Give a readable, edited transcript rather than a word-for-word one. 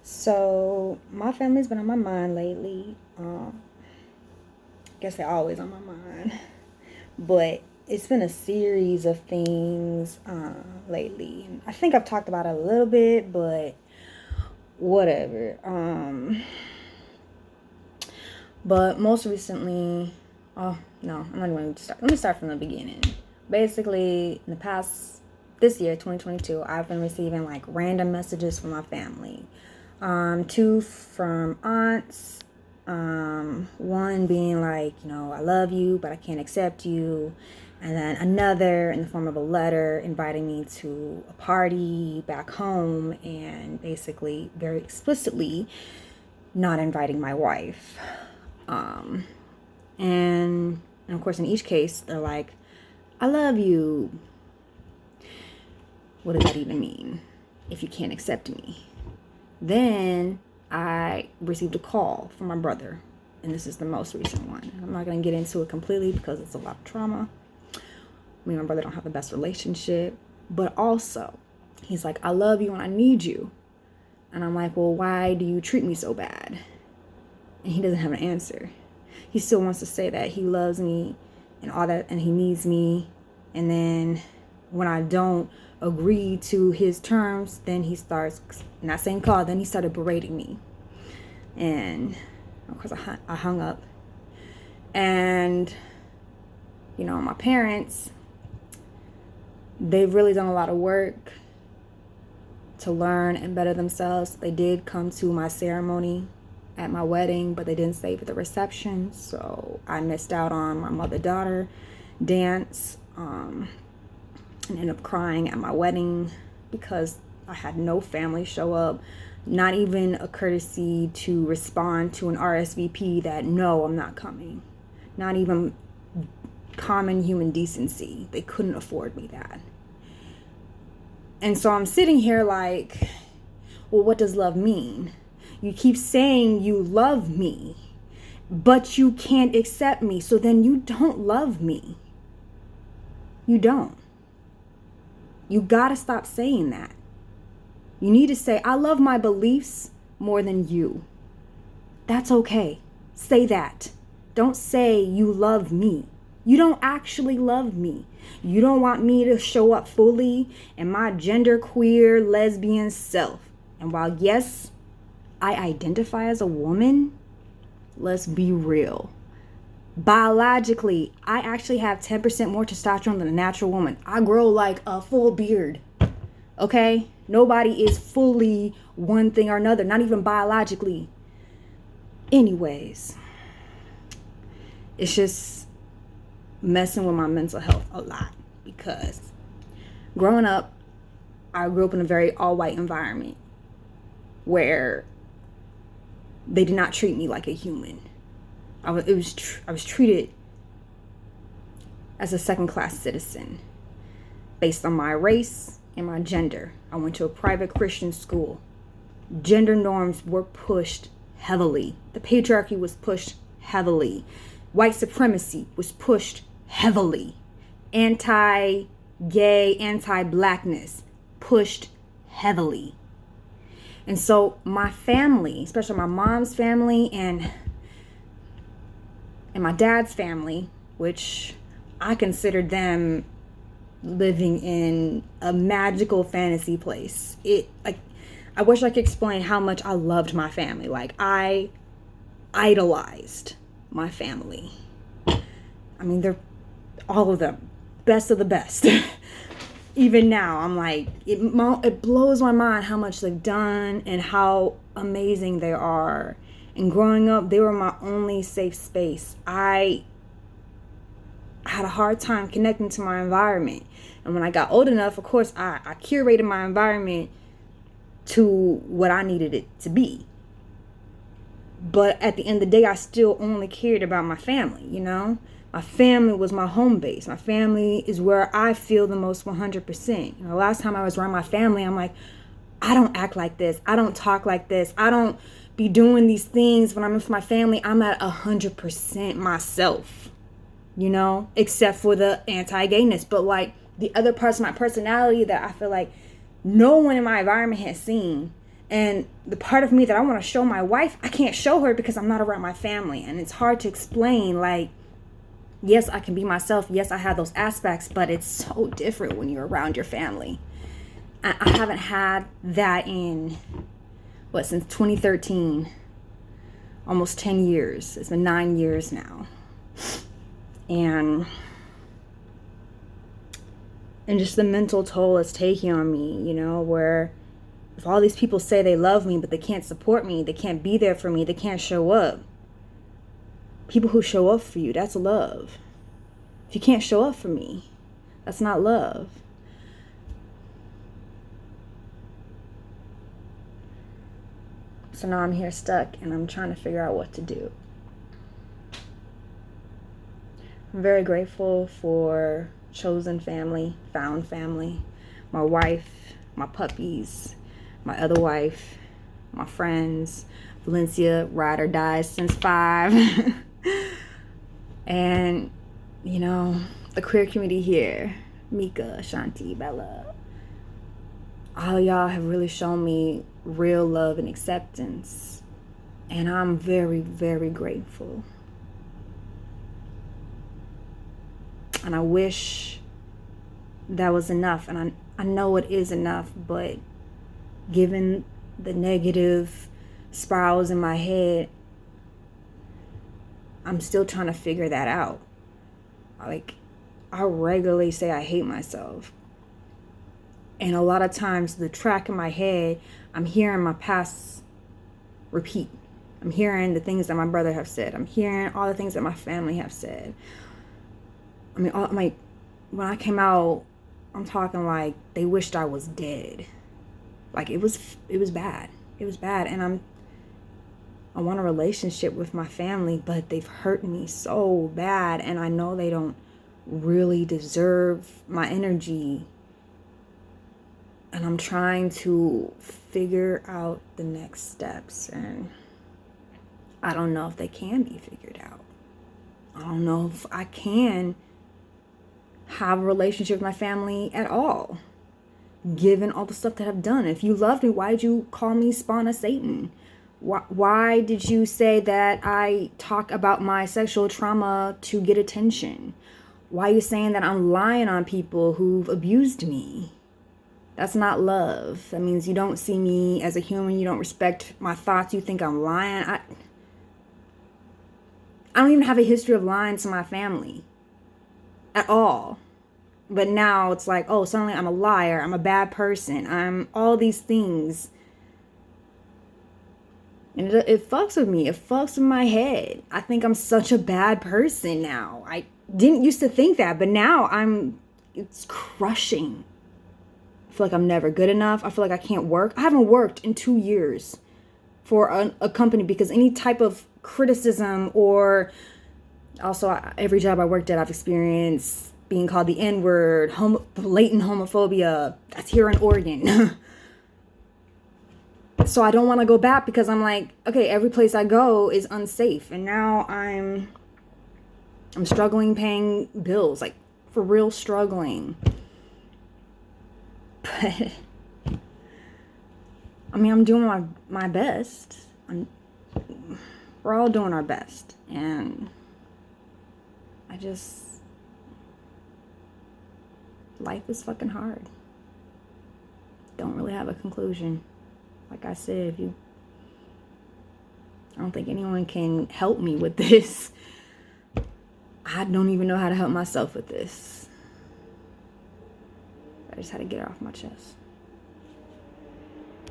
So my family's been on my mind lately. I guess they're always on my mind, but it's been a series of things lately. I think I've talked about it a little bit, but whatever. But most recently, oh no, I'm not going to start. Let me start from the beginning. Basically, in the past, this year, 2022, I've been receiving like random messages from my family. Two from aunts. One being like, I love you, but I can't accept you. And then another in the form of a letter inviting me to a party back home and basically very explicitly not inviting my wife. And of course, in each case, they're like, I love you. What does that even mean if you can't accept me? Then I received a call from my brother, and this is the most recent one. I'm not going to get into it completely because it's a lot of trauma. Me and my brother don't have the best relationship, but also he's like, I love you and I need you. And I'm like, well, why do you treat me so bad? And he doesn't have an answer. He still wants to say that he loves me and all that, and he needs me. And then when I don't agree to his terms, then he starts, in that same call, then he started berating me. And of course I hung up. And, my parents, they've really done a lot of work to learn and better themselves. They did come to my ceremony at my wedding, but they didn't stay for the reception, so I missed out on my mother-daughter dance, and ended up crying at my wedding because I had no family show up, not even a courtesy to respond to an RSVP that no, I'm not coming. Not even common human decency. They couldn't afford me that. And so I'm sitting here like, well, what does love mean? You keep saying you love me, but you can't accept me. So then you don't love me. You don't. You gotta stop saying that. You need to say, I love my beliefs more than you. That's okay. Say that. Don't say you love me. You don't actually love me. You don't want me to show up fully in my genderqueer lesbian self. And while yes, I identify as a woman, let's be real. Biologically, I actually have 10% more testosterone than a natural woman. I grow like a full beard. Okay? Nobody is fully one thing or another, not even biologically. Anyways, it's just messing with my mental health a lot because growing up, I grew up in a very all-white environment where they did not treat me like a human. I was treated as a second-class citizen based on my race and my gender. I went to a private Christian school. Gender norms were pushed heavily. The patriarchy was pushed heavily. White supremacy was pushed heavily. Anti-gay, anti-blackness pushed heavily. And so my family, especially my mom's family and my dad's family, which I considered them living in a magical fantasy place. I wish I could explain how much I loved my family. Like, I idolized my family. I mean, they're all of them, best of the best. Even now, I'm like, it blows my mind how much they've done and how amazing they are. And growing up, they were my only safe space. I had a hard time connecting to my environment. And when I got old enough, of course, I curated my environment to what I needed it to be. But at the end of the day, I still only cared about my family, My family was my home base. My family is where I feel the most 100%. Last time I was around my family, I'm like, I don't act like this. I don't talk like this. I don't be doing these things when I'm with my family. I'm at 100% myself, except for the anti-gayness. But the other parts of my personality that I feel like no one in my environment has seen And the part of me that I want to show my wife, I can't show her because I'm not around my family. And it's hard to explain, like, yes, I can be myself. Yes, I have those aspects, but it's so different when you're around your family. I haven't had that in, since 2013. Almost 10 years. It's been 9 years now. And just the mental toll it's taking on me, you know, where if all these people say they love me, but they can't support me, they can't be there for me, they can't show up. People who show up for you, that's love. If you can't show up for me, that's not love. So now I'm here stuck and I'm trying to figure out what to do. I'm very grateful for chosen family, found family, my wife, my puppies, my other wife, my friends, Valencia, ride or die since 5. And, you know, the queer community here, Mika, Shanti, Bella. All of y'all have really shown me real love and acceptance. And I'm very, very grateful. And I wish that was enough. And I know it is enough, but given the negative spirals in my head, I'm still trying to figure that out. Like, I regularly say I hate myself. And a lot of times the track in my head, I'm hearing my past repeat. I'm hearing the things that my brother have said. I'm hearing all the things that my family have said. I mean, when I came out, I'm talking like they wished I was dead. Like it was bad. It was bad. And I want a relationship with my family, but they've hurt me so bad. And I know they don't really deserve my energy. And I'm trying to figure out the next steps. And I don't know if they can be figured out. I don't know if I can have a relationship with my family at all, given all the stuff that I've done. If you loved me, why did you call me spawn of Satan? Why did you say that I talk about my sexual trauma to get attention? Why are you saying that I'm lying on people who've abused me? That's not love. That means you don't see me as a human. You don't respect my thoughts. You think I'm lying. I don't even have a history of lying to my family at all. But now it's like, oh, suddenly I'm a liar. I'm a bad person. I'm all these things. And it fucks with me. It fucks with my head. I think I'm such a bad person now. I didn't used to think that, but now it's crushing. I feel like I'm never good enough. I feel like I can't work. I haven't worked in 2 years for a company because any type of criticism, or also every job I worked at, I've experienced being called the N-word, blatant homophobia. That's here in Oregon. So I don't want to go back because I'm like, okay, every place I go is unsafe. And now I'm struggling paying bills, like for real struggling. But I mean, I'm doing my best. We're all doing our best. And life is fucking hard. Don't really have a conclusion. Like I said, I don't think anyone can help me with this. I don't even know how to help myself with this. I just had to get it off my chest.